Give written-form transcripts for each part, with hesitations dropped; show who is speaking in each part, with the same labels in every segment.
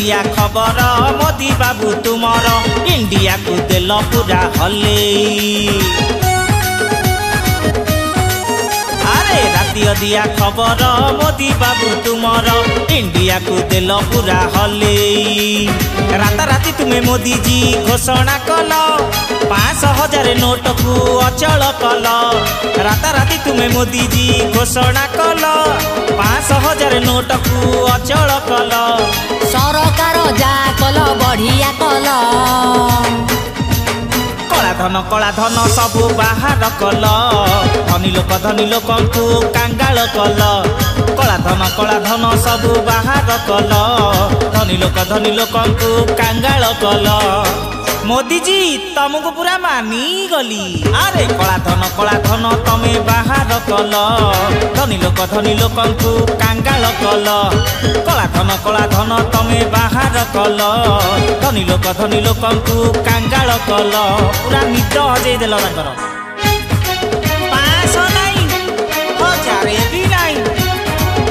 Speaker 1: दिया खबर मोदी बाबू तुमर इंडिया को देल पूरा हले। अरे राति दिया खबर मोदी बाबू तुमर इंडिया को देल पूरा हले। राता राति तुम्हें मोदी जी घोषणा कल 5,000 नोट को अचल कल। राता राति तुम्हें मोदी जी घोषणा कल 5,000 नोट को अचल कल।
Speaker 2: सरकार जा कल बढ़िया कल।
Speaker 1: कला धन सबू बाहर कल। धनी लोक को कांगाल कल। कला धन सबू बाहर कल। धनी लोक को कांगाल कल। मोदी जी तुमको पूरा मानी गली। अरे कला धन तमे बाहर कल। धनी लोक को कांगाल कल। कला धन तमे बाहर कल। धनी लोक को कांगाल कल। पूरा निद हजे देल ताकर 500 नहीं 1000 भी नहीं।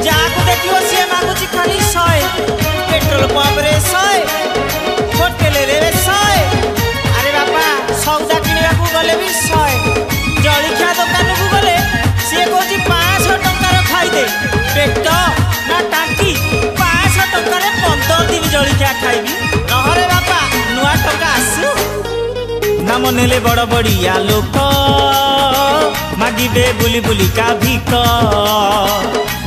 Speaker 1: जाको देखियो से मागुची खाली 100 पेट्रोल पंप रे 100 होटल रे 100। अरे बापा सौदा किनिया को गले भी 100। जलिखिया दुकान को गले से कोची 500 टंका खाई दे। पेट ना टांकी 500 टंका रे 15 दिन जलिखिया खाइबी। नहरे बापा नुआ टंका आसु। नाम नेले बड़ बड़िया लोक मागिबे बुली बुली का भिक।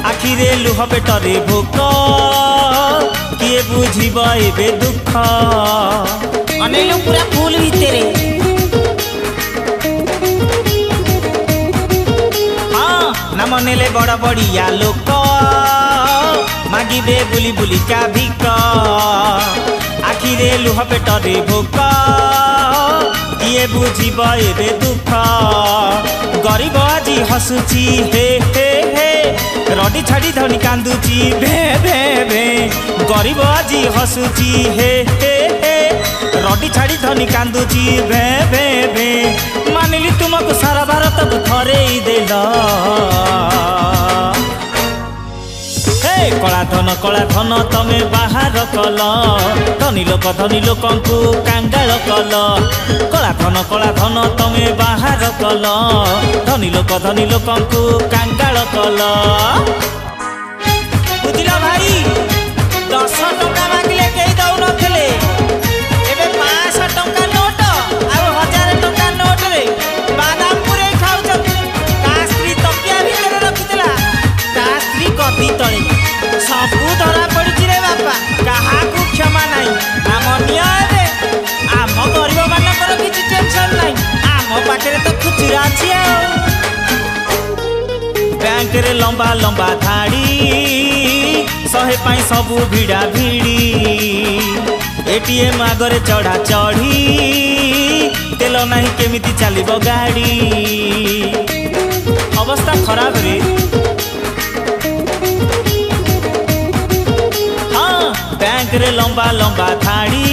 Speaker 1: आखिरे लुह पेटरे भोक किए बुझिब एबे दुख। अनेलो पूरा फूल भितरे। हाँ नाम नेले बड़ बड़िया लोक मागिबे बुली बुली का भिक। आखिरे लुह पेटरे भोक किए बुझिब एबे दुख। गरीब आज हसुची हे हे हे। रडी छाड़ी धनी कांदुची भे भे भे। गरीब आज हसुची हे हे हे। रडी छाड़ी धनी कांदुची भे भे भे। मानिली तुमको सारा भारत को थरे ही देल। कला धन तमे बाहर कल। धनी लोक को कांगाल कल। कला धन तमे बाहर कल। धनी लोक को कांगाल कल। बुझिल भाई 10 टंका मांगले कई दौ नथिले। एबे 500 टंका नोट आ 1000 टंका नोट रे बादाम पुरे खाउछ। का स्त्री तकिया भीतर रखितला। का स्त्री गदी तळे सबू धरा पड़ी रे बापा। कहा को क्षमा नहीं। आम निये आम गरीब मानकर किसी टेंशन नहीं। आम पाखे तो खुचरा अच्छी। बैंक रे लंबा लंबा धाड़ी 100 पाई सबू भिड़ा भिड़ी। एटीएम आगरे चढ़ा चढ़ी तेल नहीं केमिति चलिबो गाड़ी। अवस्था खराब रे। बैंक रे लंबा लंबा धाड़ी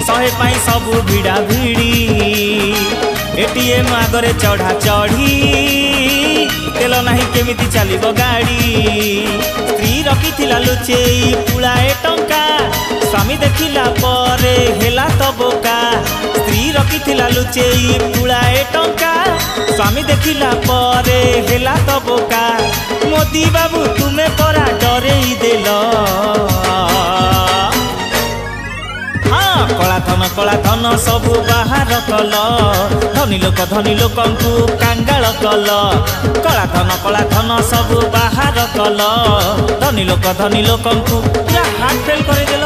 Speaker 1: 100 पाई सबू भिड़ा भिड़ी। एटीएम आगरे चढ़ा चढ़ी तेल नहीं केमिति चलिबो गाड़ी। स्त्री रखिथिला लुचेई पुଳାଏ टंका। स्वामी देखिला परे हेला तो बोका। स्त्री रखिथिला लुचेई पुଳାଏ टंका। स्वामी देखिला परे हेला तो बोका। मोदी बाबू तुम्हें परा डरेई देल। कला धन सबू बाहर कल। धनी लोक को कांगाल कल। कला धन सबू बाहर कल। धनी लोक को पूरा हार्ट फेल कर देल।